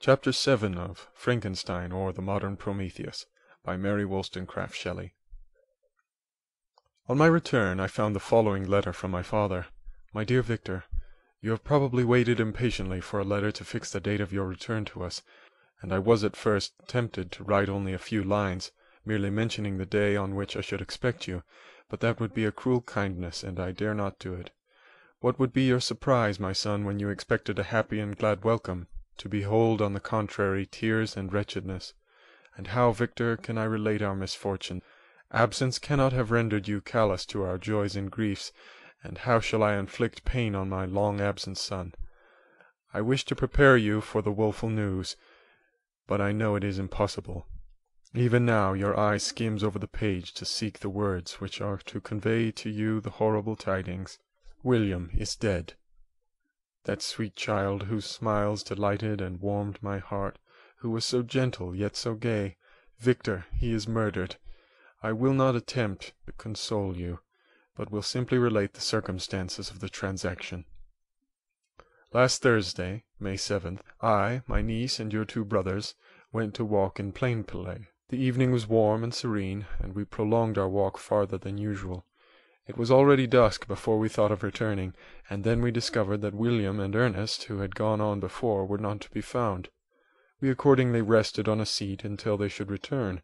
Chapter 7 of Frankenstein, or the Modern Prometheus, by Mary Shelley. On my return I found the following letter from my father. My dear Victor, you have probably waited impatiently for a letter to fix the date of your return to us, and I was at first tempted to write only a few lines, merely mentioning the day on which I should expect you, but that would be a cruel kindness, and I dare not do it. What would be your surprise, my son, when you expected a happy and glad welcome, to behold, on the contrary, tears and wretchedness? And how, Victor, can I relate our misfortune? Absence cannot have rendered you callous to our joys and griefs, and how shall I inflict pain on my long-absent son? I wish to prepare you for the woeful news, but I know it is impossible. Even now your eye skims over the page to seek the words which are to convey to you the horrible tidings. William is dead. That sweet child whose smiles delighted and warmed my heart, who was so gentle yet so gay. Victor, he is murdered. I will not attempt to console you, but will simply relate the circumstances of the transaction. Last Thursday, May 7th, I, my niece, and your two brothers went to walk in Plainpalais. The evening was warm and serene, and we prolonged our walk farther than usual. It was already dusk before we thought of returning, and then we discovered that William and Ernest, who had gone on before, were not to be found. We accordingly rested on a seat until they should return.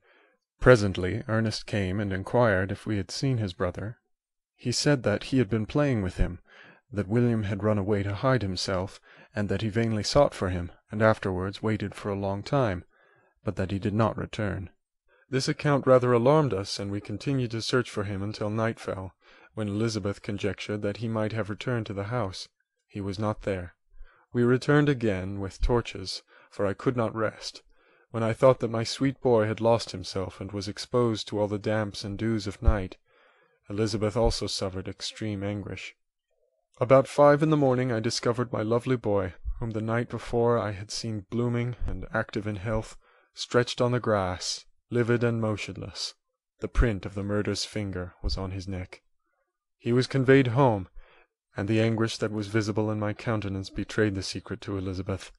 Presently Ernest came and inquired if we had seen his brother. He said that he had been playing with him, that William had run away to hide himself, and that he vainly sought for him, and afterwards waited for a long time, but that he did not return. This account rather alarmed us, and we continued to search for him until night fell, when Elizabeth conjectured that he might have returned to the house. He was not there. We returned again with torches, for I could not rest, when I thought that my sweet boy had lost himself and was exposed to all the damps and dews of night. Elizabeth also suffered extreme anguish. About 5 in the morning I discovered my lovely boy, whom the night before I had seen blooming and active in health, stretched on the grass, livid and motionless. The print of the murderous finger was on his neck. He was conveyed home, and the anguish that was visible in my countenance betrayed the secret to Elizabeth.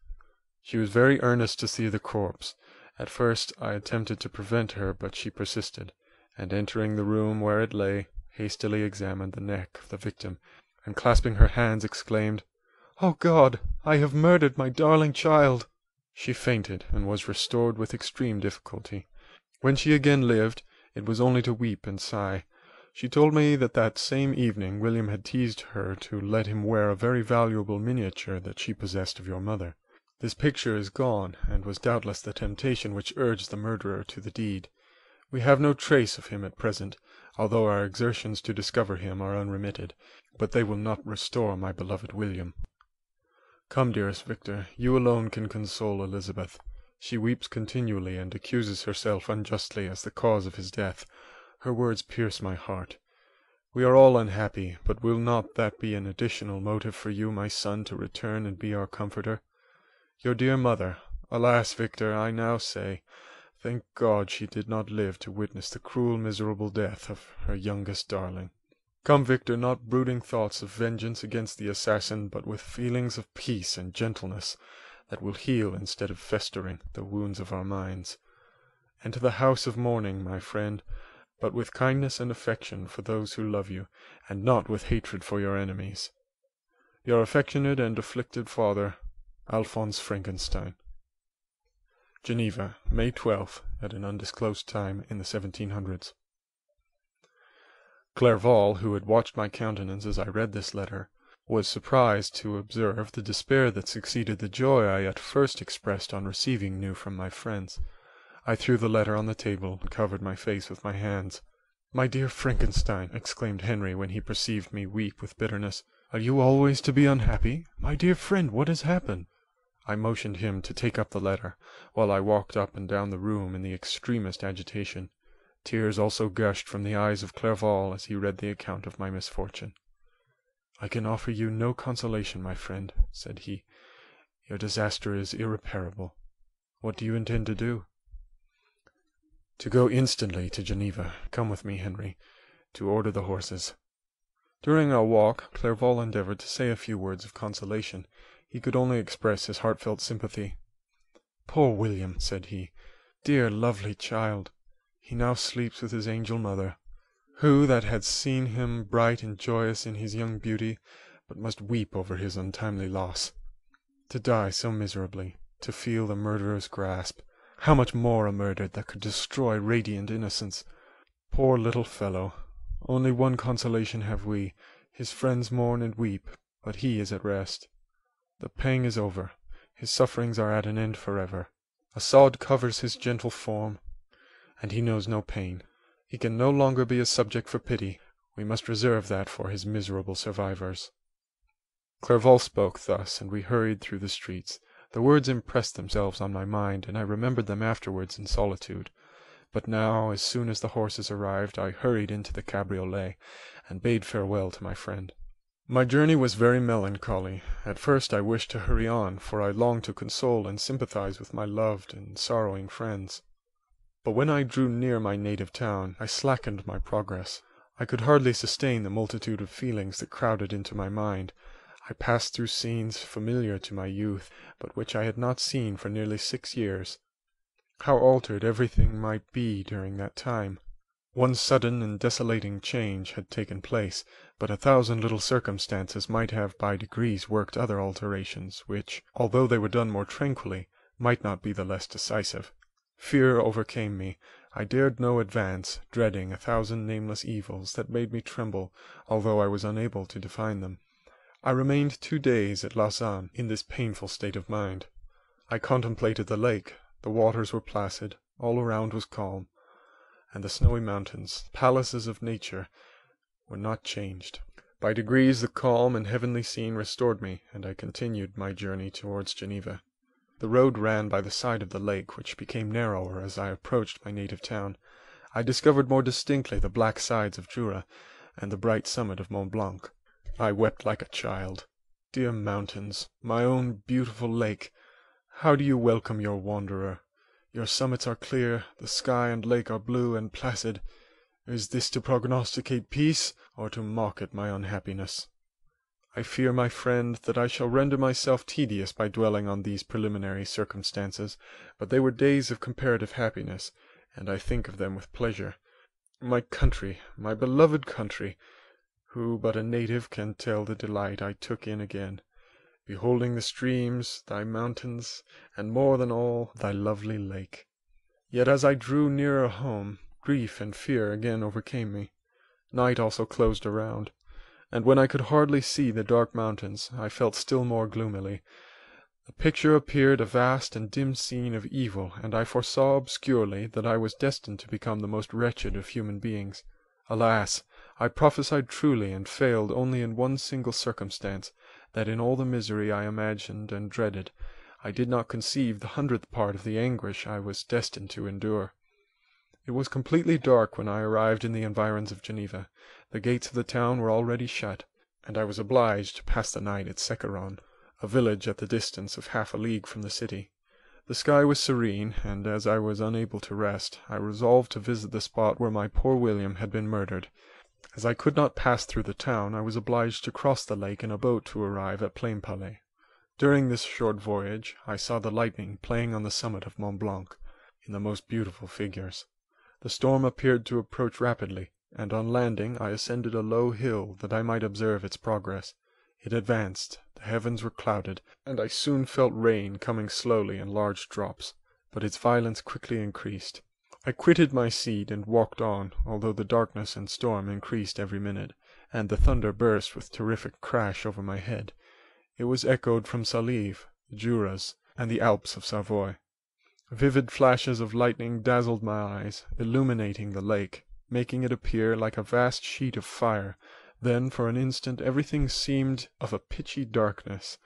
She was very earnest to see the corpse. At first I attempted to prevent her, but she persisted, and entering the room where it lay, hastily examined the neck of the victim, and clasping her hands exclaimed, "Oh God, I have murdered my darling child!" She fainted, and was restored with extreme difficulty. When she again lived, it was only to weep and sigh. She told me that same evening William had teased her to let him wear a very valuable miniature that she possessed of your mother. This picture is gone, and was doubtless the temptation which urged the murderer to the deed. We have no trace of him at present, although our exertions to discover him are unremitted, but they will not restore my beloved William. Come, dearest Victor, you alone can console Elizabeth. She weeps continually, and accuses herself unjustly as the cause of his death. Her words pierce my heart. We are all unhappy, but will not that be an additional motive for you, my son, to return and be our comforter? Your dear mother, alas, Victor, I now say, thank God she did not live to witness the cruel, miserable death of her youngest darling. Come, Victor, not brooding thoughts of vengeance against the assassin, but with feelings of peace and gentleness that will heal instead of festering the wounds of our minds. Enter the house of mourning, my friend, but with kindness and affection for those who love you, and not with hatred for your enemies. Your affectionate and afflicted father, Alphonse Frankenstein. Geneva, May 12th, at an undisclosed time in the 1700s. Clerval, who had watched my countenance as I read this letter, was surprised to observe the despair that succeeded the joy I at first expressed on receiving news from my friends. I threw the letter on the table, and covered my face with my hands. "My dear Frankenstein," exclaimed Henry when he perceived me weep with bitterness, "are you always to be unhappy? My dear friend, what has happened?" I motioned him to take up the letter, while I walked up and down the room in the extremest agitation. Tears also gushed from the eyes of Clerval as he read the account of my misfortune. "I can offer you no consolation, my friend," said he. "Your disaster is irreparable. What do you intend to do?" "To go instantly to Geneva. Come with me, Henry, to order the horses." During our walk, Clerval endeavored to say a few words of consolation. He could only express his heartfelt sympathy. "Poor William," said he, "dear lovely child! He now sleeps with his angel mother. Who that had seen him bright and joyous in his young beauty, but must weep over his untimely loss? To die so miserably, to feel the murderer's grasp, how much more a murder that could destroy radiant innocence! Poor little fellow! Only one consolation have we, his friends mourn and weep, but he is at rest. The pang is over, his sufferings are at an end forever. A sod covers his gentle form, and he knows no pain. He can no longer be a subject for pity. We must reserve that for his miserable survivors." Clerval spoke thus, and we hurried through the streets. The words impressed themselves on my mind, and I remembered them afterwards in solitude. But now, as soon as the horses arrived, I hurried into the cabriolet, and bade farewell to my friend. My journey was very melancholy. At first I wished to hurry on, for I longed to console and sympathize with my loved and sorrowing friends. But when I drew near my native town, I slackened my progress. I could hardly sustain the multitude of feelings that crowded into my mind. I passed through scenes familiar to my youth, but which I had not seen for nearly 6 years. How altered everything might be during that time! One sudden and desolating change had taken place, but 1,000 little circumstances might have by degrees worked other alterations, which, although they were done more tranquilly, might not be the less decisive. Fear overcame me. I dared no advance, dreading 1,000 nameless evils that made me tremble, although I was unable to define them. I remained 2 days at Lausanne in this painful state of mind. I contemplated the lake. The waters were placid, all around was calm, and the snowy mountains, palaces of nature, were not changed. By degrees the calm and heavenly scene restored me, and I continued my journey towards Geneva. The road ran by the side of the lake, which became narrower as I approached my native town. I discovered more distinctly the black sides of Jura, and the bright summit of Mont Blanc. I wept like a child. Dear mountains, my own beautiful lake, how do you welcome your wanderer? Your summits are clear, the sky and lake are blue and placid. Is this to prognosticate peace, or to mock at my unhappiness? I fear, my friend, that I shall render myself tedious by dwelling on these preliminary circumstances, but they were days of comparative happiness, and I think of them with pleasure. My country, my beloved country! Who but a native can tell the delight I took in again, beholding the streams, thy mountains, and more than all, thy lovely lake. Yet as I drew nearer home, grief and fear again overcame me. Night also closed around, and when I could hardly see the dark mountains, I felt still more gloomily. The picture appeared a vast and dim scene of evil, and I foresaw obscurely that I was destined to become the most wretched of human beings. Alas! I prophesied truly, and failed only in one single circumstance, that in all the misery I imagined and dreaded, I did not conceive the 100th part of the anguish I was destined to endure. It was completely dark when I arrived in the environs of Geneva. The gates of the town were already shut, and I was obliged to pass the night at Secaron, a village at the distance of half a league from the city. The sky was serene, and as I was unable to rest, I resolved to visit the spot where my poor William had been murdered. As I could not pass through the town, I was obliged to cross the lake in a boat to arrive at Plainpalais. During this short voyage, I saw the lightning playing on the summit of Mont Blanc, in the most beautiful figures. The storm appeared to approach rapidly, and on landing I ascended a low hill that I might observe its progress. It advanced, the heavens were clouded, and I soon felt rain coming slowly in large drops, but its violence quickly increased. I quitted my seat and walked on, although the darkness and storm increased every minute, and the thunder burst with terrific crash over my head. It was echoed from Salive, the Juras, and the Alps of Savoy. Vivid flashes of lightning dazzled my eyes, illuminating the lake, making it appear like a vast sheet of fire. Then for an instant everything seemed of a pitchy darkness,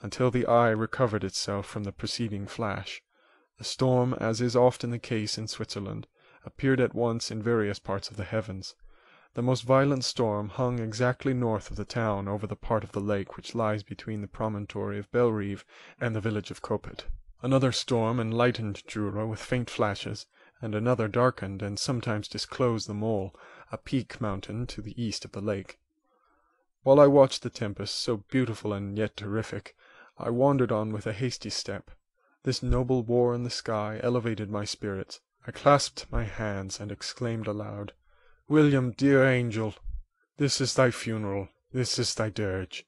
until the eye recovered itself from the preceding flash. The storm, as is often the case in Switzerland, appeared at once in various parts of the heavens. The most violent storm hung exactly north of the town over the part of the lake which lies between the promontory of Bellerive and the village of Coppet. Another storm enlightened Jura with faint flashes, and another darkened and sometimes disclosed the Mole, a peak mountain to the east of the lake. While I watched the tempest, so beautiful and yet terrific, I wandered on with a hasty step. This noble war in the sky elevated my spirits. I clasped my hands and exclaimed aloud, "William, dear angel, this is thy funeral, this is thy dirge."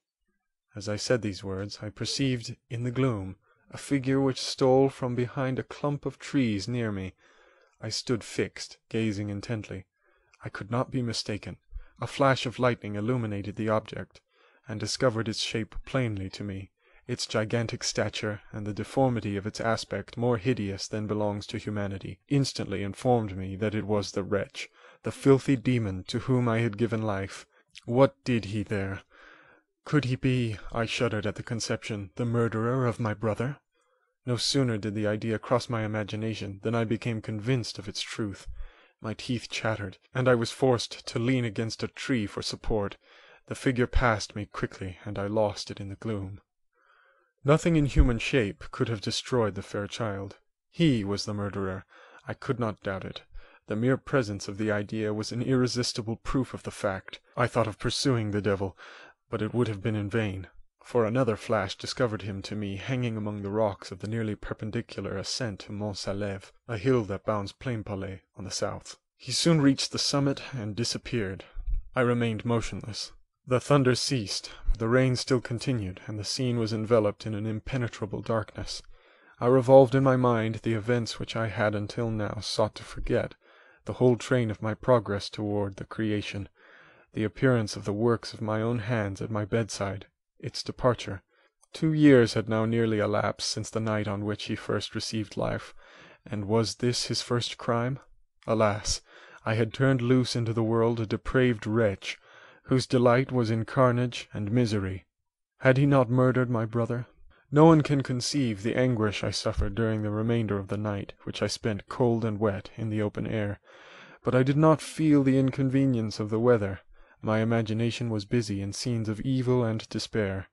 As I said these words, I perceived in the gloom a figure which stole from behind a clump of trees near me. I stood fixed, gazing intently. I could not be mistaken. A flash of lightning illuminated the object, and discovered its shape plainly to me. Its gigantic stature, and the deformity of its aspect, more hideous than belongs to humanity, instantly informed me that it was the wretch, the filthy demon to whom I had given life. What did he there? Could he be, I shuddered at the conception, the murderer of my brother? No sooner did the idea cross my imagination than I became convinced of its truth. My teeth chattered, and I was forced to lean against a tree for support. The figure passed me quickly, and I lost it in the gloom. Nothing in human shape could have destroyed the fair child. He was the murderer. I could not doubt it. The mere presence of the idea was an irresistible proof of the fact. I thought of pursuing the devil, but it would have been in vain, for another flash discovered him to me hanging among the rocks of the nearly perpendicular ascent to Mont Salève, a hill that bounds Plainpalais on the south. He soon reached the summit and disappeared. I remained motionless. The thunder ceased, but the rain still continued, and the scene was enveloped in an impenetrable darkness. I revolved in my mind the events which I had until now sought to forget, the whole train of my progress toward the creation, the appearance of the works of my own hands at my bedside, its departure. 2 years had now nearly elapsed since the night on which he first received life, and was this his first crime? Alas! I had turned loose into the world a depraved wretch, whose delight was in carnage and misery. Had he not murdered my brother? No one can conceive the anguish I suffered during the remainder of the night, which I spent cold and wet in the open air. But I did not feel the inconvenience of the weather. My imagination was busy in scenes of evil and despair.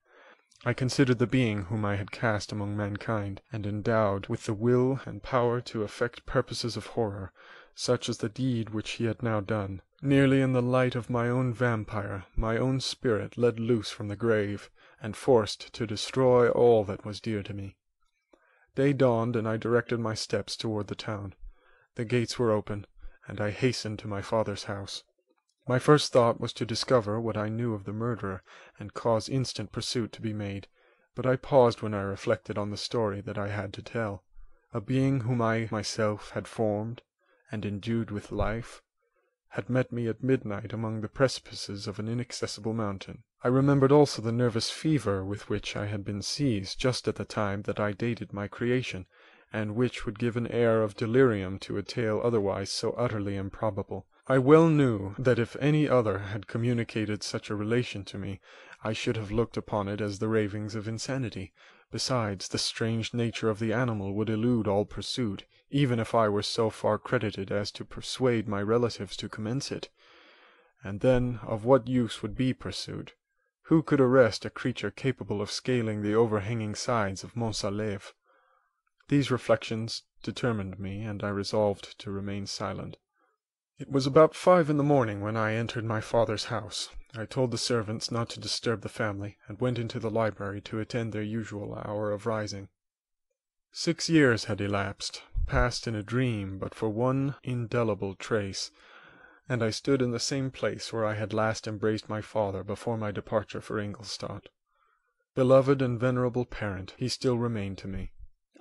I considered the being whom I had cast among mankind, and endowed with the will and power to effect purposes of horror, such as the deed which he had now done. Nearly in the light of my own vampire, my own spirit let loose from the grave, and forced to destroy all that was dear to me. Day dawned, and I directed my steps toward the town. The gates were open, and I hastened to my father's house. My first thought was to discover what I knew of the murderer, and cause instant pursuit to be made, but I paused when I reflected on the story that I had to tell. A being whom I myself had formed, and endued with life, had met me at midnight among the precipices of an inaccessible mountain. I remembered also the nervous fever with which I had been seized just at the time that I dated my creation, and which would give an air of delirium to a tale otherwise so utterly improbable. I well knew that if any other had communicated such a relation to me, I should have looked upon it as the ravings of insanity. Besides, the strange nature of the animal would elude all pursuit, even if I were so far credited as to persuade my relatives to commence it. And then, of what use would be pursuit? Who could arrest a creature capable of scaling the overhanging sides of Mont Salève? These reflections determined me, and I resolved to remain silent. It was about 5 in the morning when I entered my father's house. I told the servants not to disturb the family, and went into the library to attend their usual hour of rising. 6 years had elapsed, passed in a dream but for one indelible trace, and I stood in the same place where I had last embraced my father before my departure for Ingolstadt. Beloved and venerable parent, he still remained to me.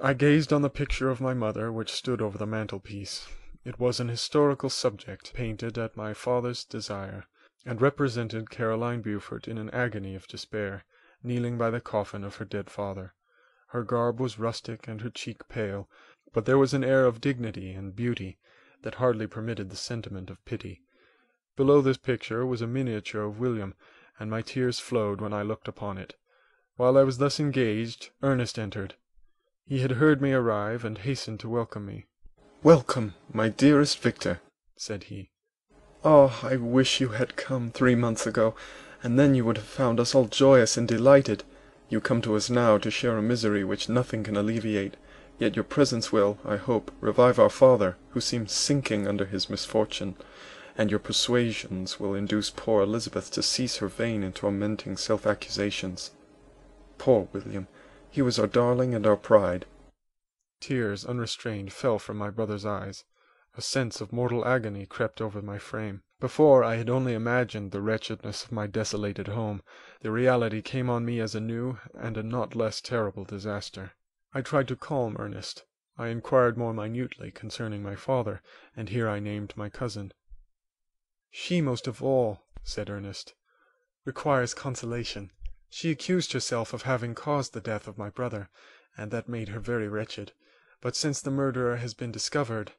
I gazed on the picture of my mother which stood over the mantelpiece. It was an historical subject, painted at my father's desire, and represented Caroline Beaufort in an agony of despair, kneeling by the coffin of her dead father. Her garb was rustic and her cheek pale, but there was an air of dignity and beauty that hardly permitted the sentiment of pity. Below this picture was a miniature of William, and my tears flowed when I looked upon it. While I was thus engaged, Ernest entered. He had heard me arrive, and hastened to welcome me. "Welcome, my dearest Victor," said he. "Ah, I wish you had come 3 months ago, and then you would have found us all joyous and delighted. You come to us now to share a misery which nothing can alleviate, yet your presence will, I hope, revive our father, who seems sinking under his misfortune, and your persuasions will induce poor Elizabeth to cease her vain and tormenting self-accusations. Poor William! He was our darling and our pride." Tears, unrestrained, fell from my brother's eyes. A sense of mortal agony crept over my frame. Before, I had only imagined the wretchedness of my desolated home. The reality came on me as a new and a not less terrible disaster. I tried to calm Ernest. I inquired more minutely concerning my father, and here I named my cousin. "She most of all," said Ernest, "requires consolation. She accused herself of having caused the death of my brother, and that made her very wretched. But since the murderer has been discovered—"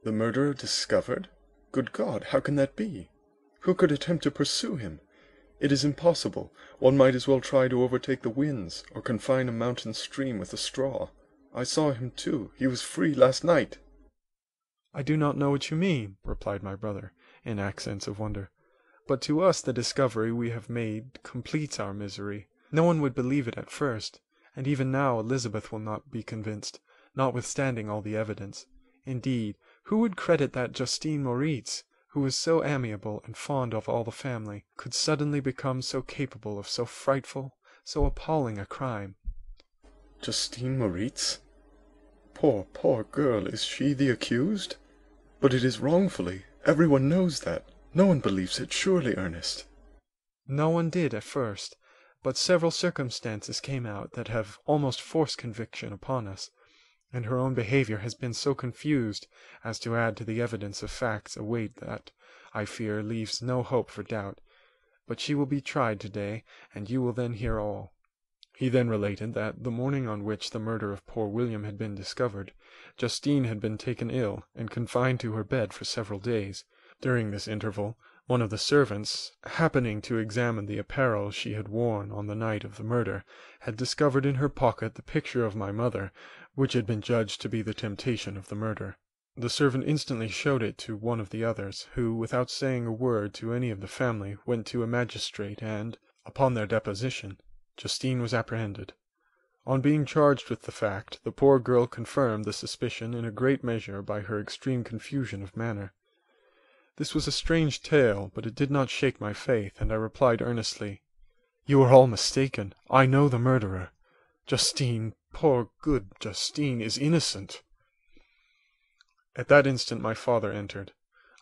"The murderer discovered? Good God, how can that be? Who could attempt to pursue him? It is impossible. One might as well try to overtake the winds, or confine a mountain stream with a straw. I saw him too. He was free last night." "I do not know what you mean," replied my brother, in accents of wonder. "But to us the discovery we have made completes our misery. No one would believe it at first, and even now Elizabeth will not be convinced, notwithstanding all the evidence. Indeed, who would credit that Justine Moritz, who was so amiable and fond of all the family, could suddenly become so capable of so frightful, so appalling a crime?" "Justine Moritz? Poor, poor girl, is she the accused? But it is wrongfully. Everyone knows that. No one believes it, surely, Ernest." "No one did at first, but several circumstances came out that have almost forced conviction upon us, and her own behaviour has been so confused as to add to the evidence of facts a weight that, I fear, leaves no hope for doubt. But she will be tried to-day, and you will then hear all." He then related that the morning on which the murder of poor William had been discovered, Justine had been taken ill and confined to her bed for several days. During this interval, one of the servants, happening to examine the apparel she had worn on the night of the murder, had discovered in her pocket the picture of my mother, which had been judged to be the temptation of the murder. The servant instantly showed it to one of the others, who, without saying a word to any of the family, went to a magistrate, and, upon their deposition, Justine was apprehended. On being charged with the fact, the poor girl confirmed the suspicion in a great measure by her extreme confusion of manner. This was a strange tale, but it did not shake my faith, and I replied earnestly, "You are all mistaken. I know the murderer. Justine, poor good Justine, is innocent." At that instant my father entered.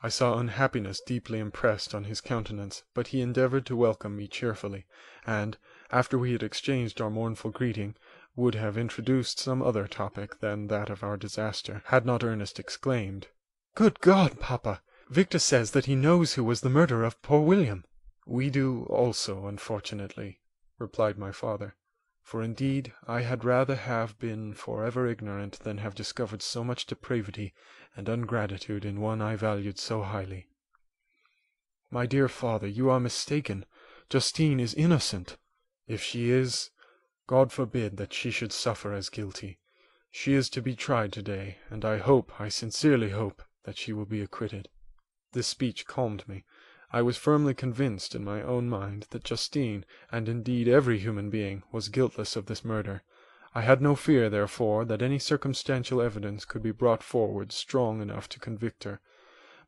I saw unhappiness deeply impressed on his countenance, but he endeavoured to welcome me cheerfully, and, after we had exchanged our mournful greeting, would have introduced some other topic than that of our disaster, had not Ernest exclaimed, "Good God, papa! Victor says that he knows who was the murderer of poor William." "We do also, unfortunately," replied my father, "for indeed I had rather have been for ever ignorant than have discovered so much depravity and ingratitude in one I valued so highly." "My dear father, you are mistaken. Justine is innocent. If she is, God forbid that she should suffer as guilty. She is to be tried to-day, and I sincerely hope, that she will be acquitted." This speech calmed me. I was firmly convinced in my own mind that Justine, and indeed every human being, was guiltless of this murder. I had no fear, therefore, that any circumstantial evidence could be brought forward strong enough to convict her.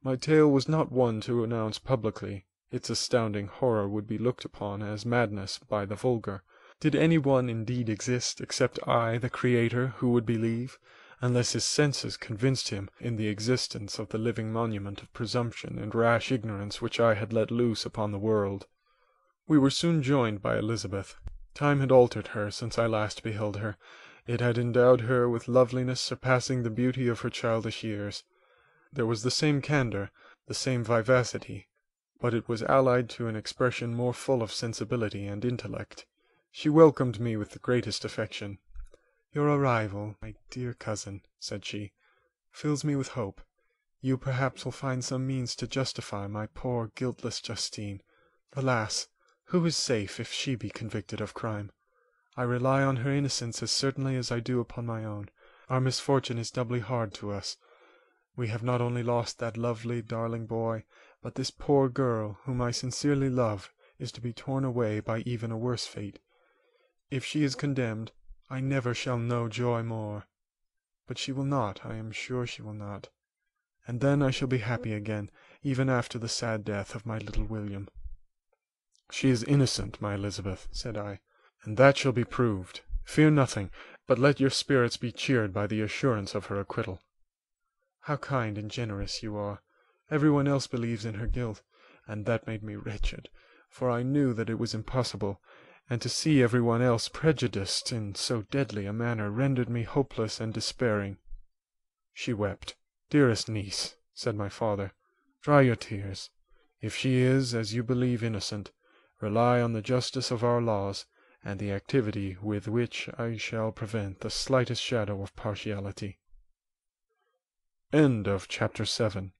My tale was not one to announce publicly. Its astounding horror would be looked upon as madness by the vulgar. Did any one indeed exist except I, the Creator, who would believe, unless his senses convinced him in the existence of the living monument of presumption and rash ignorance which I had let loose upon the world? We were soon joined by Elizabeth. Time had altered her since I last beheld her. It had endowed her with loveliness surpassing the beauty of her childish years. There was the same candour, the same vivacity, but it was allied to an expression more full of sensibility and intellect. She welcomed me with the greatest affection. "Your arrival, my dear cousin," said she, "fills me with hope. You perhaps will find some means to justify my poor guiltless Justine. Alas! Who is safe if she be convicted of crime? I rely on her innocence as certainly as I do upon my own. Our misfortune is doubly hard to us. We have not only lost that lovely, darling boy, but this poor girl, whom I sincerely love, is to be torn away by even a worse fate. If she is condemned, I never shall know joy more. But she will not, I am sure she will not. And then I shall be happy again, even after the sad death of my little William." "She is innocent, my Elizabeth," said I, "and that shall be proved. Fear nothing, but let your spirits be cheered by the assurance of her acquittal." "How kind and generous you are! Everyone else believes in her guilt, and that made me wretched, for I knew that it was impossible, and to see everyone else prejudiced in so deadly a manner rendered me hopeless and despairing." She wept. "Dearest niece," said my father, "dry your tears. If she is, as you believe, innocent, rely on the justice of our laws, and the activity with which I shall prevent the slightest shadow of partiality." Chapter 7.